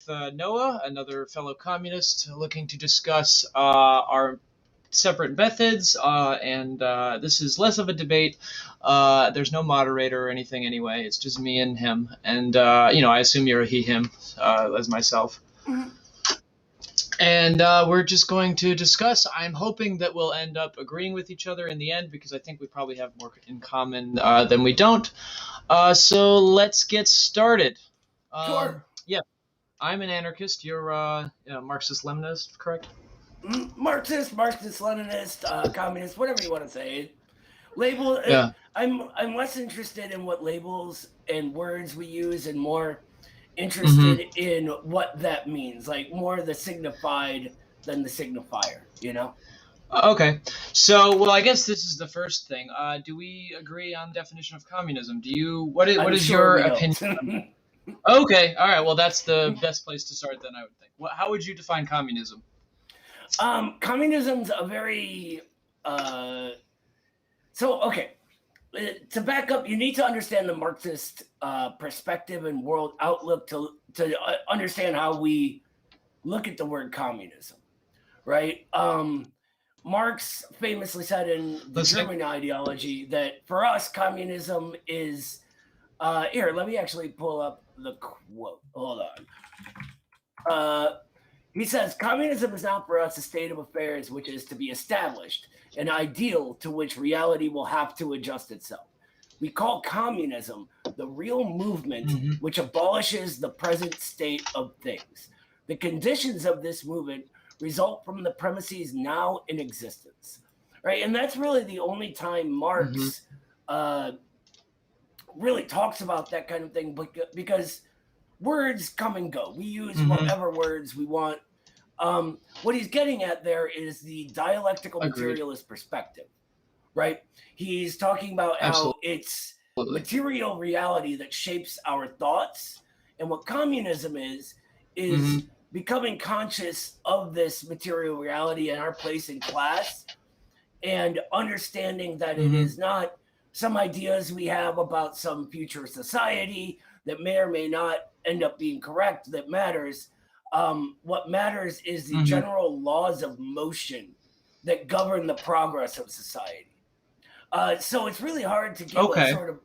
Noah, another fellow communist, looking to discuss our separate methods, and this is less of a debate. There's no moderator or anything anyway. It's just me and him, and I assume you're a he/him, as myself. Mhm. And we're just going to discuss. I'm hoping that we'll end up agreeing with each other in the end, because I think we probably have more in common than we don't. So let's get started. Sure. Yeah, I'm an anarchist. You're Marxist-Leninist, correct? Marxist, Marxist-Leninist, communist, whatever you want to say. Label. Yeah. I'm less interested in what labels and words we use, and more interested in what that means. Like more the signified than the signifier. You know. Okay. So, well, I guess this is the first thing. Do we agree on definition of communism? What I'm is sure your we opinion? Okay. All right. Well, that's the best place to start then, I would think. How would you define communism? Communism's a very okay. To back up, you need to understand the Marxist perspective and world outlook to understand how we look at the word communism, right? Marx famously said in the German ideology that for us, communism is here. Let me actually pull up the quote. Hold on. He says, communism is not for us a state of affairs which is to be established, an ideal to which reality will have to adjust itself. We call communism the real movement which abolishes the present state of things. The conditions of this movement result from the premises now in existence, right? And that's really the only time Marx really talks about that kind of thing, because words come and go. We use whatever words we want. What he's getting at there is the dialectical materialist perspective, right? He's talking about how it's material reality that shapes our thoughts. And what communism is becoming conscious of this material reality and our place in class, and understanding that it is not some ideas we have about some future society that may or may not end up being correct that matters. What matters is the general laws of motion that govern the progress of society. So it's really hard to give a sort of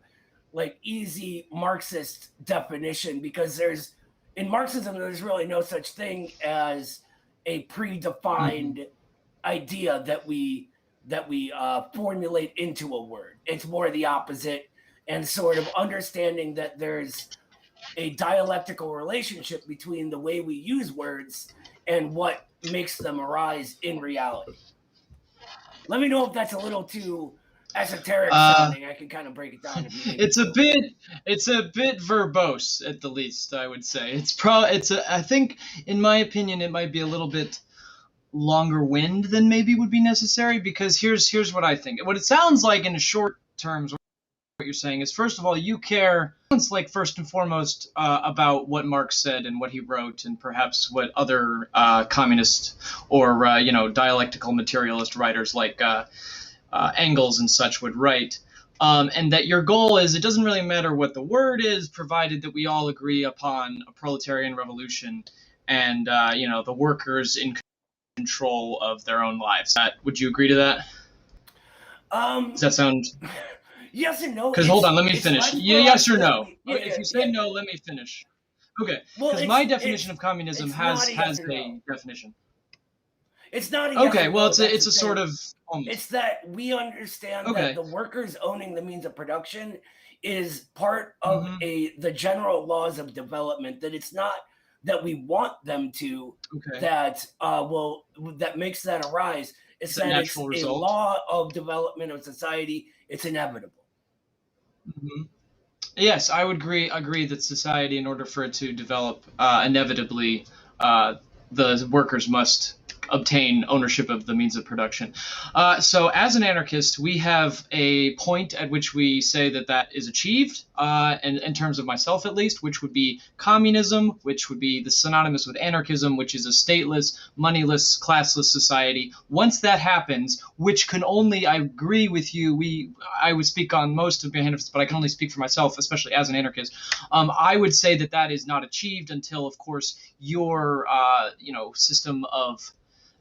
like easy Marxist definition, because in Marxism, there's really no such thing as a predefined idea that we formulate into a word. It's more the opposite, and sort of understanding that there's a dialectical relationship between the way we use words and what makes them arise in reality. Let me know if that's a little too esoteric sounding. I can kind of break it down. It's a bit verbose, at the least, I would say. I think, in my opinion, it might be a little bit longer wind than maybe would be necessary, because here's what I think. What it sounds like in short terms, what you're saying is, first of all, you care, it's like first and foremost about what Marx said and what he wrote, and perhaps what other communist or dialectical materialist writers like Engels and such would write, and that your goal is, it doesn't really matter what the word is, provided that we all agree upon a proletarian revolution and the workers in control of their own lives. Would you agree to that? Does that sound? Yes and no. Because hold on, let me finish. Yes or no? If you say no, let me finish. Okay. Because my definition of communism has a definition. It's not a yes okay. Or well, no. it's a sort of. It's that we understand that the workers owning the means of production is part of the general laws of development. That it's not that we want them to that makes that arise. It's that it's a law of development of society. It's inevitable. Yes, I would agree that society, in order for it to develop inevitably, the workers must obtain ownership of the means of production. So as an anarchist, we have a point at which we say that that is achieved, and in terms of myself at least, which would be communism, which would be the synonymous with anarchism, which is a stateless, moneyless, classless society. Once that happens, which can only, I agree with you, I would speak on most of anarchists, but I can only speak for myself, especially as an anarchist. I would say that that is not achieved until, of course, your system of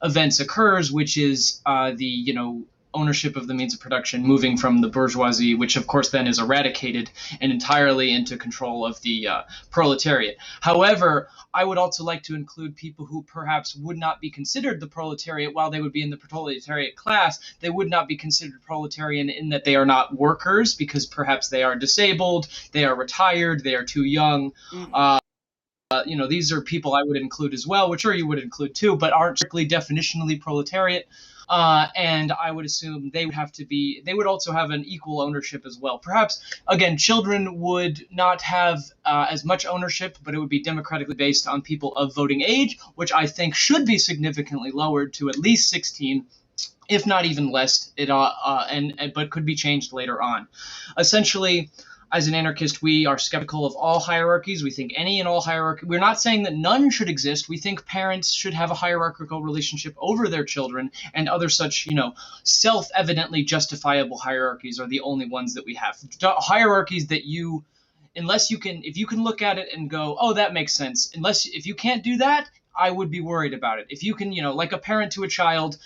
events occurs, which is the ownership of the means of production moving from the bourgeoisie, which of course then is eradicated and entirely into control of the proletariat. However, I would also like to include people who perhaps would not be considered the proletariat. While they would be in the proletariat class, they would not be considered proletarian in that they are not workers, because perhaps they are disabled, they are retired, they are too young. These are people I would include as well, which sure you would include too, but aren't strictly definitionally proletariat. And I would assume they would also have an equal ownership as well. Perhaps, again, children would not have as much ownership, but it would be democratically based on people of voting age, which I think should be significantly lowered to at least 16, if not even less, but could be changed later on. Essentially, as an anarchist, we are skeptical of all hierarchies. We think any and all hierarchy. We're not saying that none should exist. We think parents should have a hierarchical relationship over their children, and other such, self-evidently justifiable hierarchies are the only ones that we have. Hierarchies that if you can look at it and go, oh, that makes sense. If you can't do that, I would be worried about it. If you can, like a parent to a child,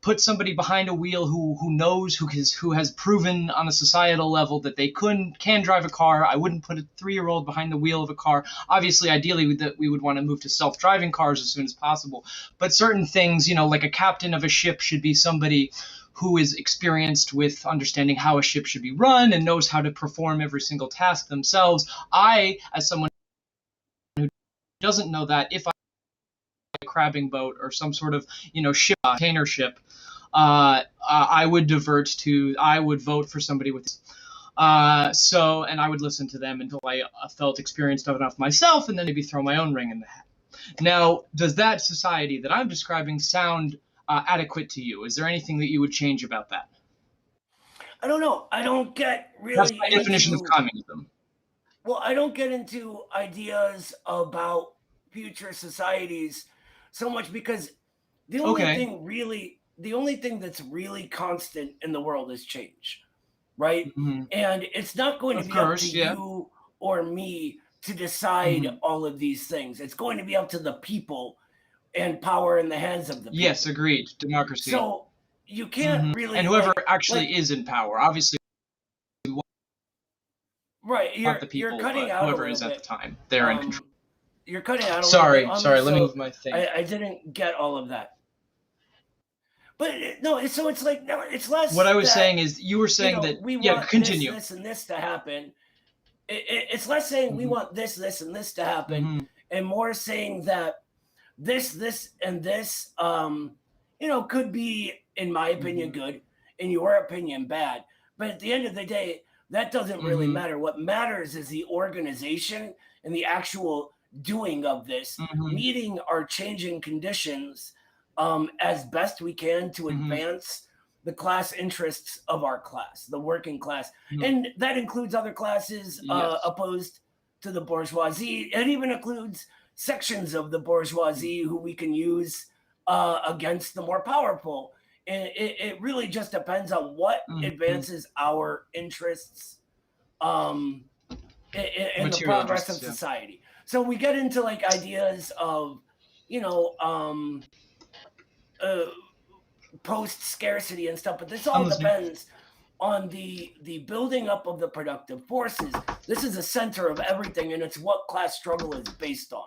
put somebody behind a wheel who knows, who has proven on a societal level that they can drive a car. I wouldn't put a 3-year-old behind the wheel of a car. Obviously, ideally, we would want to move to self-driving cars as soon as possible. But certain things, like a captain of a ship should be somebody who is experienced with understanding how a ship should be run and knows how to perform every single task themselves. I, as someone who doesn't know that, if I a crabbing boat or some sort of ship, container ship, I would vote for somebody with and I would listen to them until I felt experienced enough myself, and then maybe throw my own ring in the hat. Now, does that society that I'm describing sound adequate to you? Is there anything that you would change about that? I don't know. I don't get really. That's my definition of communism. Well, I don't get into ideas about future societies so much, because the only thing that's really constant in the world is change, right? Mm-hmm. And it's not going to be up to you or me to decide all of these things. It's going to be up to the people, and power in the hands of the people. Yes, agreed. Democracy. So you can't really. And whoever actually is in power, obviously. Right, you're cutting out whoever a is bit. At the time, they're in control. You're cutting out a sorry, little bit. Sorry, let me move my thing. I didn't get all of that. But so it's like, no, it's less. What I was saying is, you were saying that we want continue. this and this to happen. It's less saying we want this and this to happen, and more saying that this and this, could be, in my opinion, good, in your opinion, bad. But at the end of the day, that doesn't really matter. What matters is the organization and the actual doing of this, meeting our changing conditions as best we can to advance the class interests of our class, the working class. And that includes other classes opposed to the bourgeoisie. It even includes sections of the bourgeoisie who we can use against the more powerful. And it really just depends on what advances our interests in the progress of society. So we get into like ideas of, post-scarcity and stuff, but this all depends on the building up of the productive forces. This is the center of everything, and it's what class struggle is based on,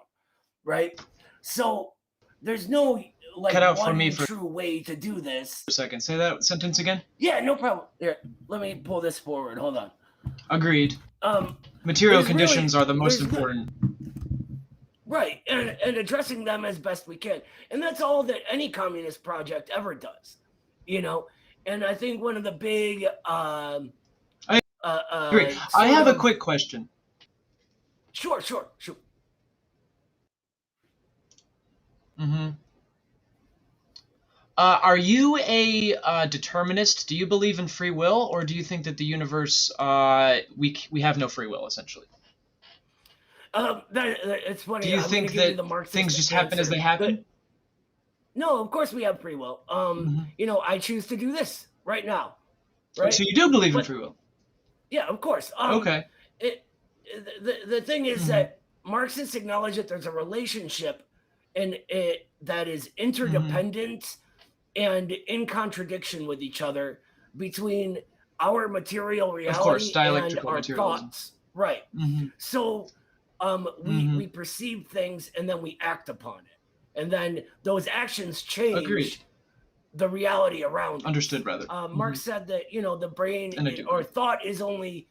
right? So there's no true way to do this. For a second, say that sentence again. Yeah, no problem. Here, let me pull this forward. Hold on. Agreed. Material conditions are the most important. Right, and addressing them as best we can. And that's all that any communist project ever does, And I think one of the big... I agree. I have a quick question. Sure. Are you a determinist? Do you believe in free will, or do you think that the universe we have no free will essentially? It's Do funny. you I'm going to think give you that the Marxist things just answer. happen as they happen? No, of course we have free will. I choose to do this right now, right? So you do believe in free will? Yeah, of course. Okay. The thing is that Marxists acknowledge that there's a relationship that is interdependent and in contradiction with each other between our material reality and our thoughts. Right. So we perceive things and then we act upon it. And then those actions change the reality around us. Understood, brother. Marx said that, the brain or thought is only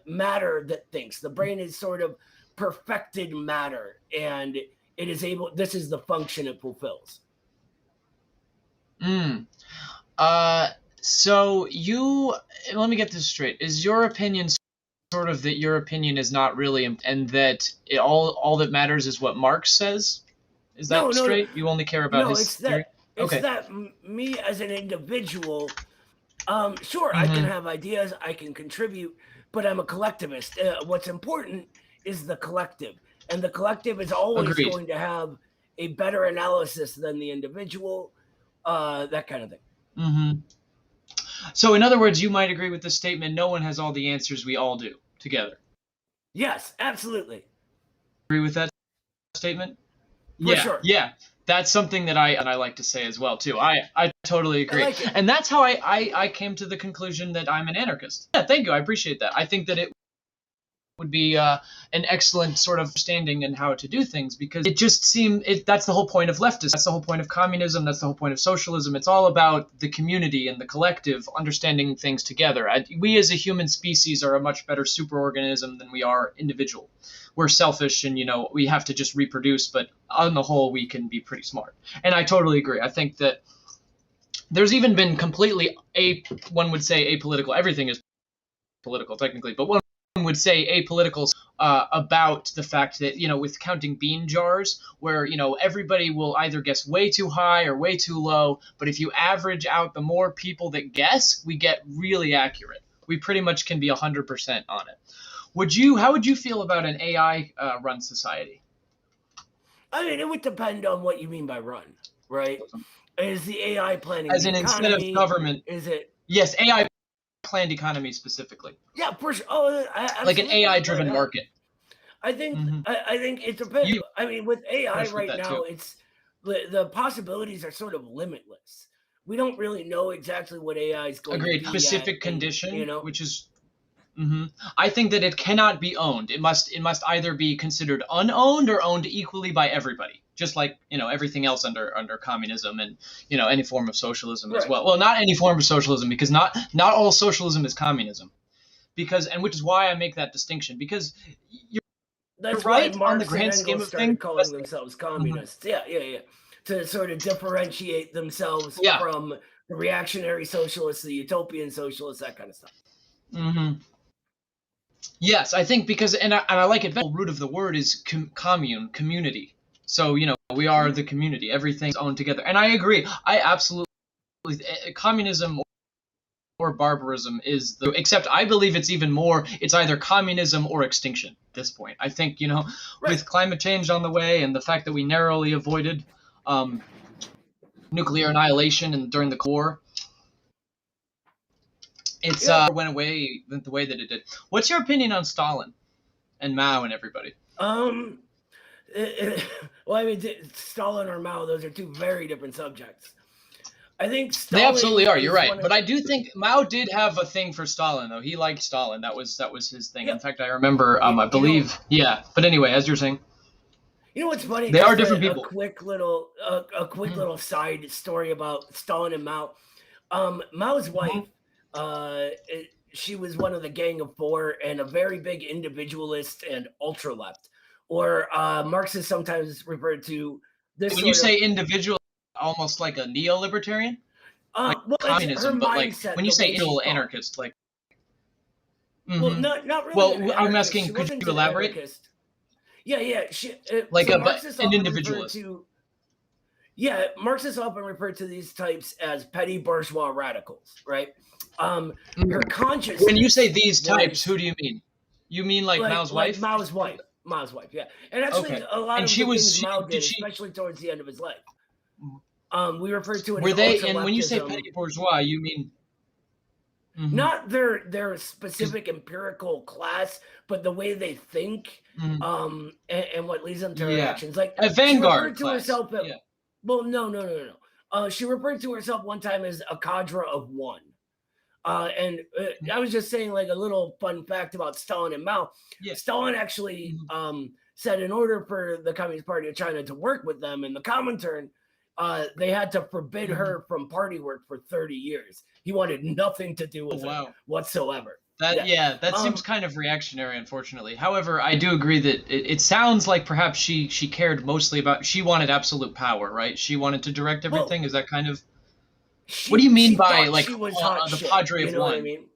matter that thinks. The brain is sort of perfected matter, and it is this is the function it fulfills. So let me get this straight. Is your opinion sort of that your opinion is not really, and that all that matters is what Marx says? Is that straight? You only care about his theory? It's that me as an individual, sure, I can have ideas, I can contribute, but I'm a collectivist. What's important is the collective, and the collective is always going to have a better analysis than the individual, that kind of thing. So in other words, you might agree with the statement, no one has all the answers, we all do, together. Yes, absolutely. Agree with that statement? For sure. Yeah. That's something that I like to say as well, too. I totally agree. And that's how I came to the conclusion that I'm an anarchist. Yeah, thank you. I appreciate that. I think that it would be an excellent sort of understanding in how to do things, because it just seemed that's the whole point of leftism. That's the whole point of communism. That's the whole point of socialism. It's all about the community and the collective understanding things together. We as a human species are a much better superorganism than we are individual. We're selfish and, we have to just reproduce, but on the whole, we can be pretty smart. And I totally agree. I think that there's even been completely one would say apolitical. Everything is political technically, but one would say apolitical about the fact that, with counting bean jars, where, everybody will either guess way too high or way too low. But if you average out the more people that guess, we get really accurate. We pretty much can be 100% on it. How would you feel about an AI run society? I mean, it would depend on what you mean by run, right? Is the AI planning as in economy? Instead of government? Is it? Yes, AI planned economy specifically. Yeah, for sure. Oh, like an AI-driven market. I think I think it depends. I mean, with AI right now, it's the possibilities are sort of limitless. We don't really know exactly what AI is going to be. Specific condition, which is. I think that it cannot be owned. It must either be considered unowned or owned equally by everybody, just like everything else under communism and any form of socialism as well. Well, not any form of socialism, because not all socialism is communism, which is why I make that distinction, because you're right on the grand scheme of things. Calling themselves communists, yeah, to sort of differentiate themselves from the reactionary socialists, the utopian socialists, that kind of stuff. Yes, I think because, and I like it, the root of the word is community. So, we are the community. Everything's owned together. And I agree. I absolutely, communism or barbarism except I believe it's even more, it's either communism or extinction at this point. I think, with climate change on the way and the fact that we narrowly avoided nuclear annihilation during the Cold War, it's went away the way that it did. What's your opinion on Stalin and Mao and everybody? Well, I mean, Stalin or Mao, those are two very different subjects. I think Stalin, they absolutely are. You're right, but I do think Mao did have a thing for Stalin, though. He liked Stalin. That was his thing. Yeah. In fact, I remember. I believe. But anyway, as you're saying. You know what's funny? They are different people. A quick little side story about Stalin and Mao. Mao's wife. She was one of the Gang of Four and a very big individualist and ultra left, or Marxists sometimes referred to this. When you say individual, almost like a neo-libertarian, like communism, but like when you say individual anarchist, like. Well, not really. Well, I'm asking, could you elaborate? Yeah. She like an individualist. Yeah, Marxists often refer to these types as petty bourgeois radicals, right? Her consciousness. When you say these types, who do you mean? You mean like Mao's wife? Mao's wife. Mao's wife, yeah. And actually, Okay. a lot And of she the was- things she- Mao did did, she- especially towards the end of his life. We refer to it Were as they? ultra-leftism. And when you say petty bourgeois, you mean not their specific empirical class, but the way they think, and what leads them to her actions. Like a vanguard she referred to class. herself. Well, no. She referred to herself one time as a cadre of one. And I was just saying, like, a little fun fact about Stalin and Mao. Yeah. Stalin actually said in order for the Communist Party of China to work with them in the Comintern, they had to forbid her from party work for 30 years. He wanted nothing to do with her whatsoever. That seems kind of reactionary, unfortunately. However, I do agree that it sounds like perhaps she cared mostly about, she wanted absolute power, right? She wanted to direct everything. Is that kind of... What do you mean by like the Padre of one? What I mean?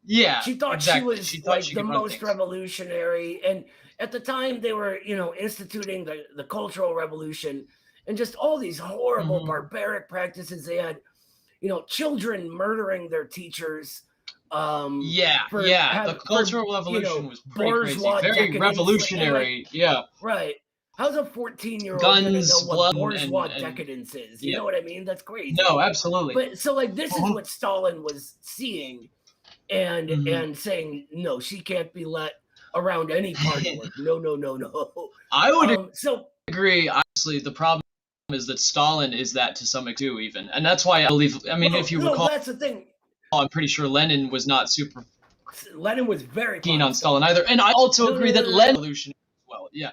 Yeah, she thought exactly. she was the most revolutionary, and at the time they were, instituting the Cultural Revolution and just all these horrible barbaric practices. They had, children murdering their teachers. The Cultural Revolution was pretty crazy, very revolutionary. Right. How's a 14-year-old gonna know what bourgeois decadence is? You know what I mean? That's crazy. No, absolutely. But so, like, this is what Stalin was seeing, and saying, no, she can't be let around any party work. No. I would agree. Obviously, the problem is that Stalin is that to some extent too, even, and that's why I believe. I mean, if you recall, that's the thing. I'm pretty sure Lenin was not super. Lenin was very keen on Stalin either, and I also agree that Lenin revolution as well. Yeah.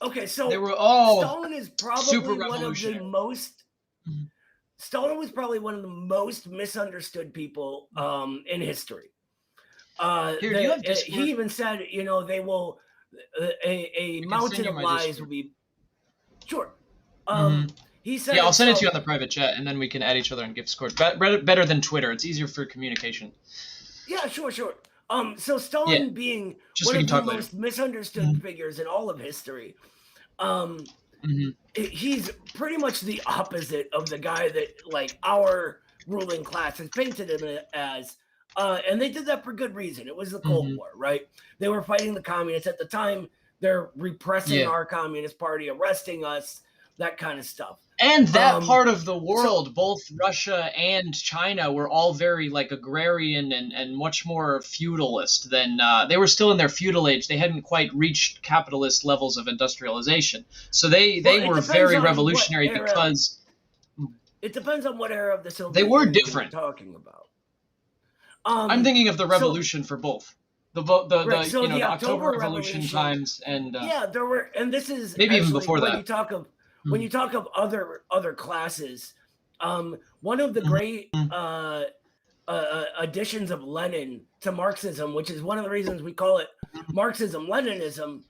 Okay, so they were all Stalin is probably one of the most. Stalin was probably one of the most misunderstood people in history. He even said, they will a mountain of lies will be. Sure. He said. Yeah, I'll send it to you on the private chat, and then we can add each other and give scores. Better than Twitter. It's easier for communication. Yeah, sure. So Stalin being one of the most misunderstood figures in all of history, he's pretty much the opposite of the guy that, like, our ruling class has painted him as. And they did that for good reason. It was the Cold War, right? They were fighting the communists at the time. They're repressing our Communist Party, arresting us, that kind of stuff. And that part of the world, both Russia and China, were all very, like, agrarian and much more feudalist than they were still in their feudal age. They hadn't quite reached capitalist levels of industrialization. So they were very revolutionary because it depends on what era of the Soviet they were Union different. You're talking about. I'm thinking of the revolution for both. The October Revolution times and there were, and this is maybe even before that. When you talk of other classes, one of the great additions of Lenin to Marxism, which is one of the reasons we call it Marxism-Leninism,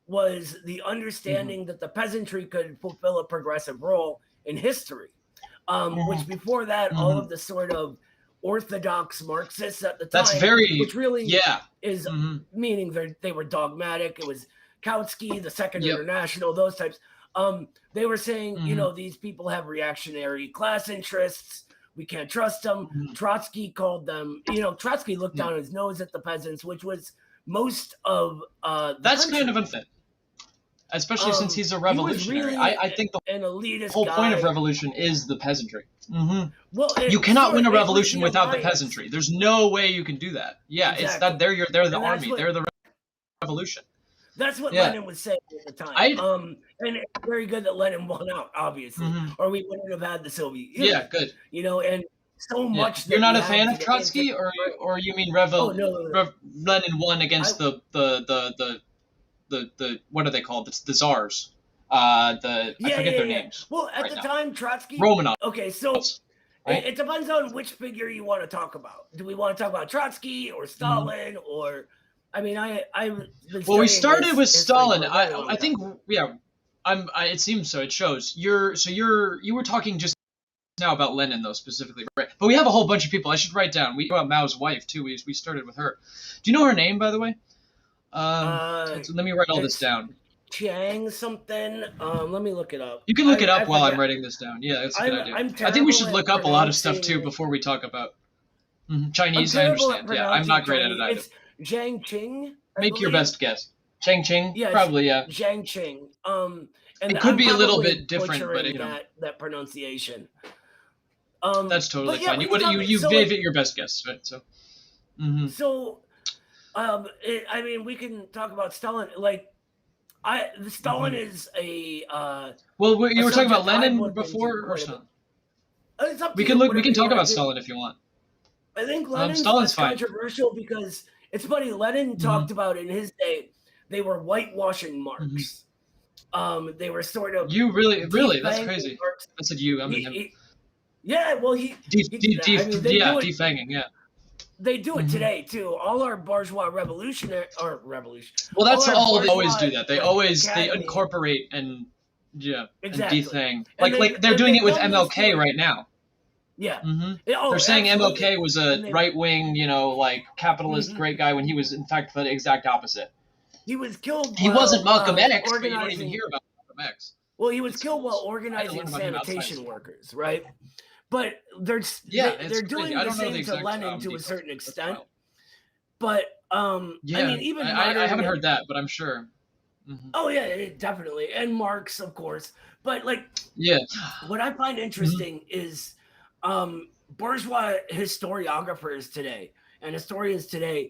was the understanding that the peasantry could fulfill a progressive role in history, which before that, all of the sort of orthodox Marxists at the time, which really is meaning they were dogmatic. It was Kautsky, the Second International, those types. They were saying, these people have reactionary class interests. We can't trust them. Trotsky called them, Trotsky looked down his nose at the peasants, which was most of that's country. Kind of unfit. Especially since he's a revolutionary. Really I think the elitist whole point of revolution is the peasantry. Well, you cannot win a revolution without the peasantry. There's no way you can do that. Yeah, exactly. It's that they're the army. They're the revolution. That's what Lenin was saying at the time. And it's very good that Lenin won out, obviously, or we wouldn't have had the Soviet Union. Yeah, good. And so much. You're not a fan of Trotsky, or you mean Lenin won against the what are they called? It's the czars. I forget their names. Well, at the time, Trotsky. Romanov. Okay, so it depends on which figure you want to talk about. Do we want to talk about Trotsky or Stalin or? I mean, we started with Stalin. I think it seems so. It shows you were talking just now about Lenin though specifically, right? But we have a whole bunch of people. I should write down. We about Mao's wife too. We started with her. Do you know her name, by the way? Let me write all this down. Chiang something. Let me look it up. You can look it up while I'm writing this down. Yeah, that's a good idea. I think we should look up a lot of stuff too before we talk about Chinese. I understand. Yeah, I'm not great at it either. It's Zhang Qing. Make your best guess. Cheng Ching? Yeah, probably, yeah. Zhang Qing. And it could be a little bit different, but that pronunciation. That's totally fine. You gave it your best guess, right? So. So, I mean, we can talk about Stalin. Like, Stalin is a. Well, you were talking about Lenin before, or Stalin? We can talk about Stalin if you want. I think Lenin's less controversial because it's funny. Lenin talked about in his day they were whitewashing Marx. They were sort of. You really that's crazy. Marx. I said you. I mean him. Yeah, well, defanging. Yeah. They do it today too. All our bourgeois revolution. Well, that's all they always do. That they incorporate and exactly. And defang. Like they're doing it with MLK right now. Yeah. They're saying MLK was a right wing, like capitalist great guy when he was in fact the exact opposite. He was killed. He wasn't Malcolm X, but you don't even hear about Malcolm X. Well, he was killed while organizing sanitation workers, right? But they're doing the same to Lenin to a certain extent. But I mean, even I haven't heard that, but I'm sure. Oh yeah, definitely, and Marx, of course. But what I find interesting is bourgeois historiographers today and historians today.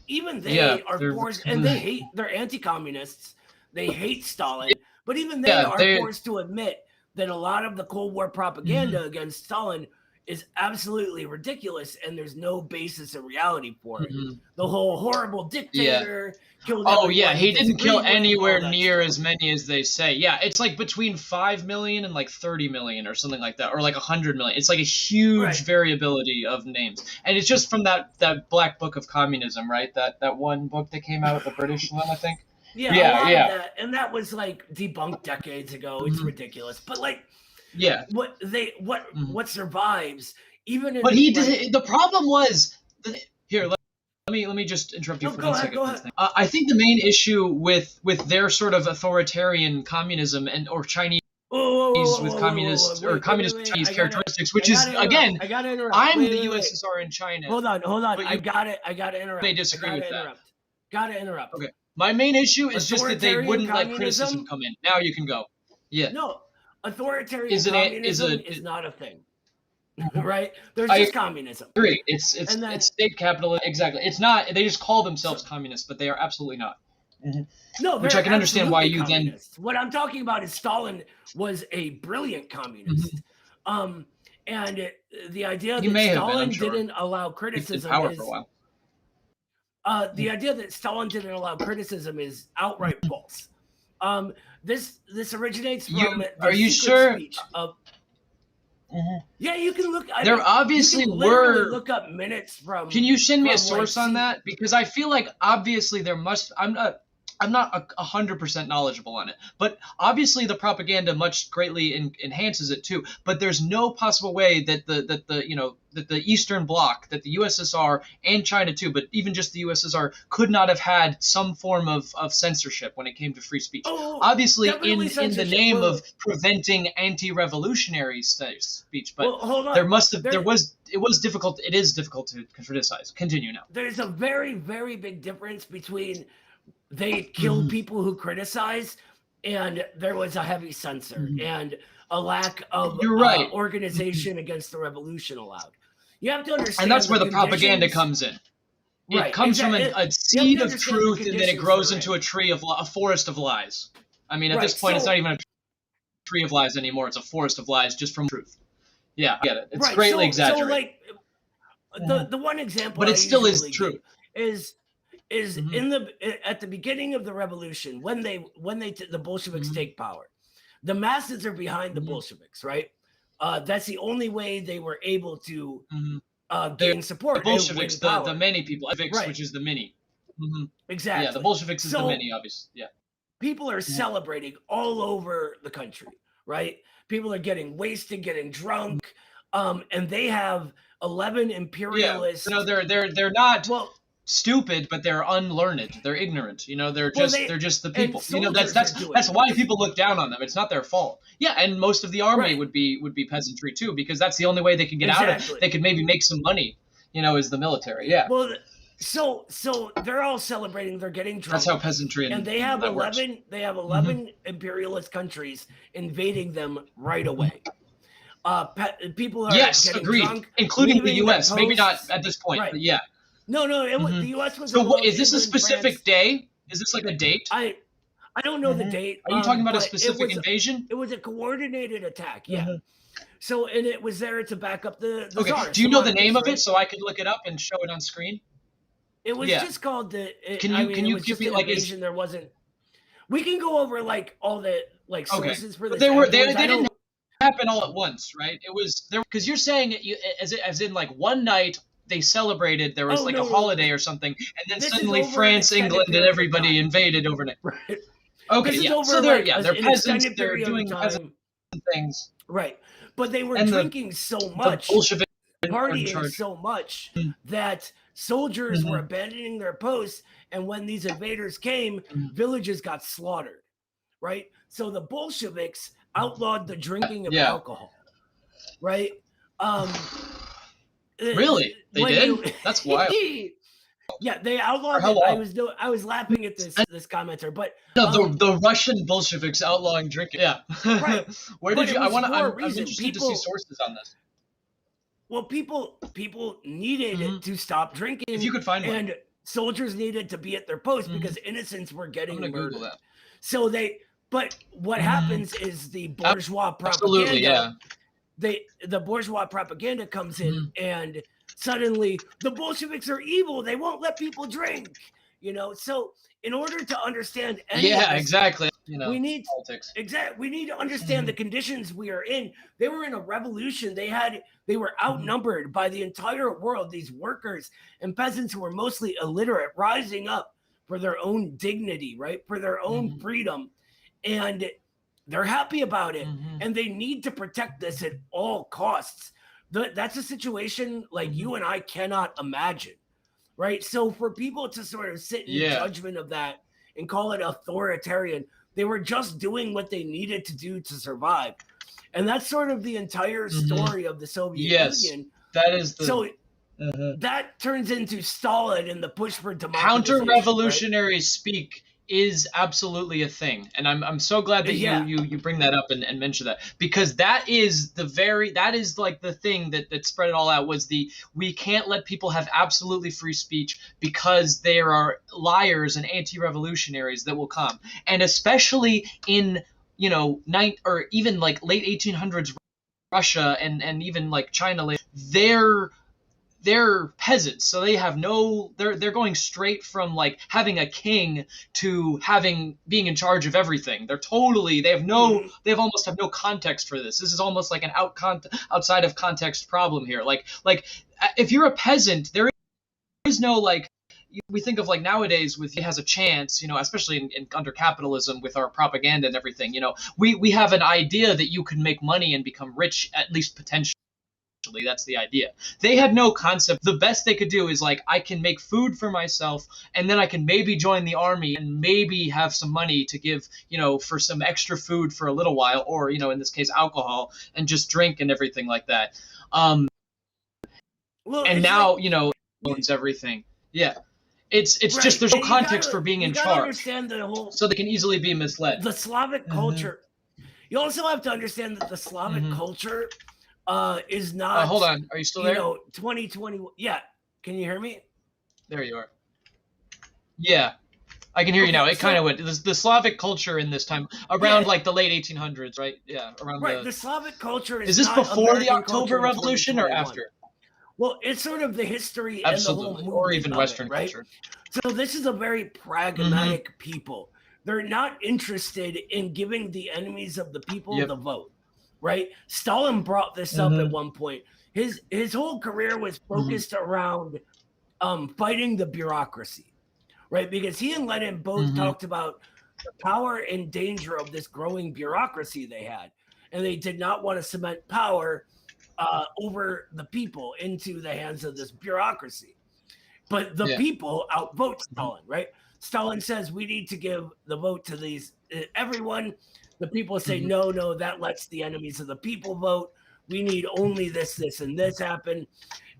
Even they are forced, and they're anti-communists. They hate Stalin, but even they are forced to admit that a lot of the Cold War propaganda against Stalin is absolutely ridiculous, and there's no basis in reality for it. The whole horrible dictator killed. Oh yeah, he didn't kill anywhere near as many as they say. Yeah, it's like between 5 million and like 30 million or something like that, or like 100 million. It's like a huge variability of names, and it's just from that Black Book of Communism, right? That one book that came out, the British one, I think. Yeah, that, and that was like debunked decades ago. It's ridiculous, but what survives even. But the problem was here. Let me just interrupt you for 1 second. Go ahead. I think the main issue with their sort of authoritarian communism or Chinese with communist or communist Chinese characteristics, which is again, I'm the USSR in China. Hold on. I got to interrupt. They disagree with that. Got to interrupt. Okay. My main issue is just that they wouldn't let criticism come in. Now you can go. Yeah. No, authoritarian communism is not a thing. Right? There's just communism. I agree. It's state capitalism. Exactly. It's not. They just call themselves communists, but they are absolutely not. No, which I can understand why you communists. Then. What I'm talking about is Stalin was a brilliant communist. And the idea that Stalin didn't allow criticism in power for a while. The idea that Stalin didn't allow criticism is outright false. This originates from are you sure? Speech of, yeah, you can look. There obviously were. Look up minutes from. Can you send me a source on that? Because I feel like obviously there must. I'm not 100% knowledgeable on it, but obviously the propaganda much greatly enhances it too. But there's no possible way that the Eastern Bloc, that the USSR and China too, but even just the USSR could not have had some form of censorship when it came to free speech. Obviously, in the name of preventing anti-revolutionary speech, but it was difficult. It is difficult to criticize. Continue now. There's a very, very big difference between. They killed people who criticize, and there was a heavy censor and a lack of organization against the revolution allowed. You have to understand, and that's where the propaganda comes in. It comes from a seed of truth, and then it grows into a forest of lies. I mean, at this point, it's not even a tree of lies anymore; it's a forest of lies just from truth. Yeah, I get it. It's greatly exaggerated. So, the one example, but it still is true. Is at the beginning of the revolution when the Bolsheviks take power, the masses are behind the Bolsheviks, right? That's the only way they were able to gain support. The Bolsheviks, the many people, which is the many. Exactly. Yeah, the Bolsheviks is the many, obviously. Yeah. People are celebrating all over the country, right? People are getting wasted, getting drunk, and they have 11 imperialists. Yeah. No, they're not. Well. stupid, but they're unlearned. They're ignorant. They're Well, just the and people. soldiers That's are doing that's why this. people look down on them. It's not their fault. Yeah, and most of the army Right. would be peasantry too, because that's the only way they could get out of. Exactly. They could maybe make some money. Is the military. Yeah. Well, so they're all celebrating. They're getting drunk. That's how peasantry and they have that works. 11. They have 11 imperialist countries invading them right away. People are Yes, getting agreed, drunk, including the leaving their U.S. Maybe not posts. at this point, Right. but yeah. No, the U.S. was. So involved, is this a England, specific France. day? Is this like a date? I don't know the date. Are you talking about a but specific invasion? It was a coordinated attack. Yeah. So and it was there to back up the Okay. Tsar. Do you know the Monarchies, name of right? it so I could look it up and show it on screen? It was just called the. Can you give me like invasion? There wasn't. We can go over like all the like sources for this. But they didn't happen all at once, right? It was there because you're saying it as in like one night they celebrated. There was a holiday or something, and then suddenly France, England, and everybody invaded overnight. Right. Okay. Yeah. So they're peasants. They're doing peasant things. Right. But they were drinking so much, Bolsheviks partying so much that soldiers were abandoning their posts, and when these invaders came, villages got slaughtered. Right. So the Bolsheviks outlawed the drinking of alcohol. Right. Really? They did? That's wild. Yeah, they outlawed it. I was laughing at this commenter, but no, the Russian Bolsheviks outlawing drinking. Yeah. Right. Where did you? I'm interested to see sources on this. Well, people needed to stop drinking. If you could find one. And soldiers needed to be at their post because innocents were getting murdered. Google that. So but what happens is the bourgeois propaganda. Absolutely, yeah. The bourgeois propaganda comes in and suddenly the Bolsheviks are evil. They won't let people drink. So in order to understand exactly. We need politics. We need to understand the conditions we are in. They were in a revolution. They were outnumbered by the entire world. These workers and peasants who were mostly illiterate, rising up for their own dignity, right? For their own freedom. And they're happy about it. And they need to protect this at all costs. That's a situation like you and I cannot imagine, right? So for people to sort of sit in judgment of that and call it authoritarian, they were just doing what they needed to do to survive. And that's sort of the entire story of the Soviet Union. That is that turns into Stalin and the push for democracy. Counter-revolutionary speak is absolutely a thing, and I'm so glad that you bring that up and mention that, because that is like the thing that spread it all out, was we can't let people have absolutely free speech because there are liars and anti-revolutionaries that will come, and especially in or even like late 1800s Russia and even like China, they're peasants, so they have they're going straight from like having a king to being in charge of everything. They almost have no context for this. This is almost like an outside of context problem here. Like if you're a peasant, there is no like, we think of like nowadays with it has a chance, especially under capitalism with our propaganda and everything, we have an idea that you can make money and become rich, at least potentially. That's the idea. They had no concept. The best they could do is like, I can make food for myself, and then I can maybe join the army and maybe have some money to give, for some extra food for a little while, or, in this case, alcohol, and just drink and everything like that. And now, owns everything. Yeah. It's just there's no context for being in charge. Understand so they can easily be misled. The Slavic culture. You also have to understand that the Slavic culture is not. Hold on, are you still there? 2020. Yeah, can you hear me? There you are. Yeah, I can hear you now. It kind of went. The Slavic culture in this time around like the late 1800s, right? Yeah, around. Right. The Slavic culture is this before the October Revolution or after? Well, it's sort of the history Absolutely. and the whole or even Western right? culture. So this is a very pragmatic people. They're not interested in giving the enemies of the people the vote. Right? Stalin brought this up at one point. His whole career was focused around fighting the bureaucracy, right? Because he and Lenin both talked about the power and danger of this growing bureaucracy they had. And they did not want to cement power over the people into the hands of this bureaucracy. but the people outvote Stalin, right? Stalin says we need to give the vote to these everyone. The people say no, that lets the enemies of the people vote. We need only this, and this happen.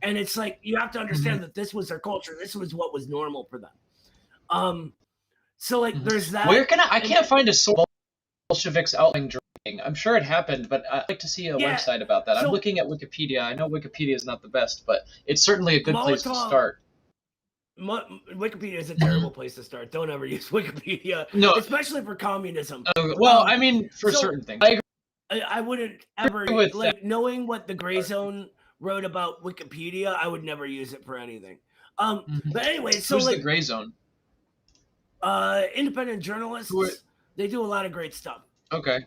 And it's like you have to understand that this was their culture. This was what was normal for them. So like there's that. Where can I can't find a source Bolsheviks outlawing drinking. I'm sure it happened, but I'd like to see a website about that. I'm looking at Wikipedia. I know Wikipedia is not the best, but it's certainly a good place to start. Wikipedia is a terrible place to start. Don't ever use Wikipedia, especially for communism. Well, I mean, for certain things. I wouldn't ever, knowing what the Gray Zone wrote about Wikipedia, I would never use it for anything. But anyway, so who's the Gray Zone? Independent journalists, they do a lot of great stuff. Okay.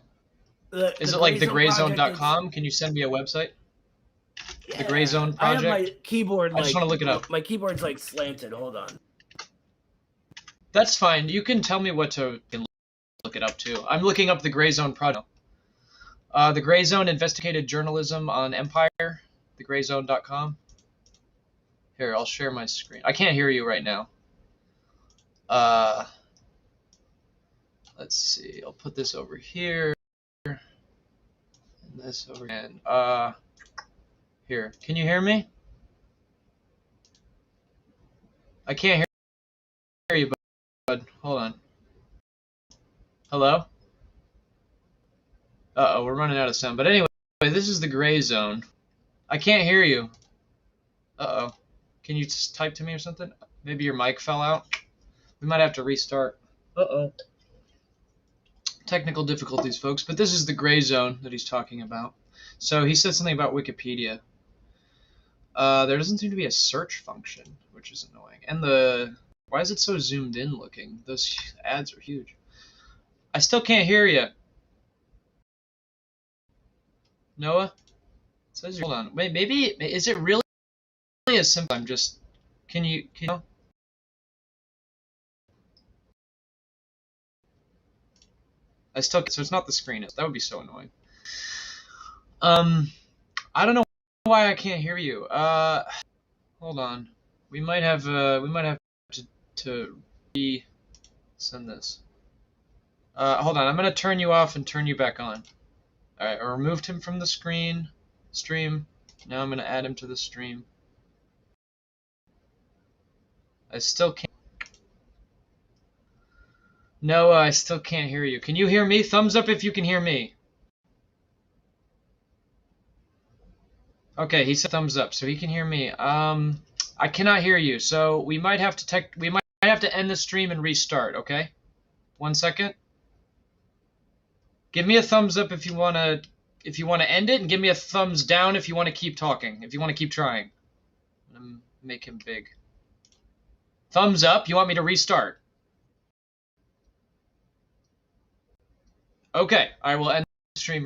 Is it like thegrayzone.com? Can you send me a website? Yeah. The Gray Zone Project? I have my keyboard, I just want to look it up. My keyboard's like slanted. Hold on. That's fine. You can tell me what to look it up too. I'm looking up the Gray Zone Project. The Gray Zone investigated journalism on Empire. Thegrayzone.com. Here, I'll share my screen. I can't hear you right now. Let's see. I'll put this over here. And this over here. Here. Can you hear me? I can't hear you, bud. Hold on. Hello? Uh-oh, we're running out of sound. But anyway, this is the Gray Zone. I can't hear you. Uh-oh. Can you just type to me or something? Maybe your mic fell out? We might have to restart. Uh-oh. Technical difficulties, folks. But this is the Gray Zone that he's talking about. So he said something about Wikipedia. There doesn't seem to be a search function, which is annoying. And why is it so zoomed in looking? Those ads are huge. I still can't hear you. Noah? It says hold on. Wait, maybe, is it really as simple? I'm just, can you I still, so it's not the screen. That would be so annoying. I don't know why I can't hear you. Hold on. We might have to send this. Hold on. I'm gonna turn you off and turn you back on. All right. I removed him from the stream. Now I'm gonna add him to the stream. I still can't. No, I still can't hear you. Can you hear me? Thumbs up if you can hear me. Okay, he said thumbs up, so he can hear me. I cannot hear you, so we might have to end the stream and restart. Okay, 1 second. Give me a thumbs up if you wanna end it, and give me a thumbs down if you want to keep talking. If you want to keep trying. I'm gonna make him big. Thumbs up. You want me to restart? Okay, I will end the stream.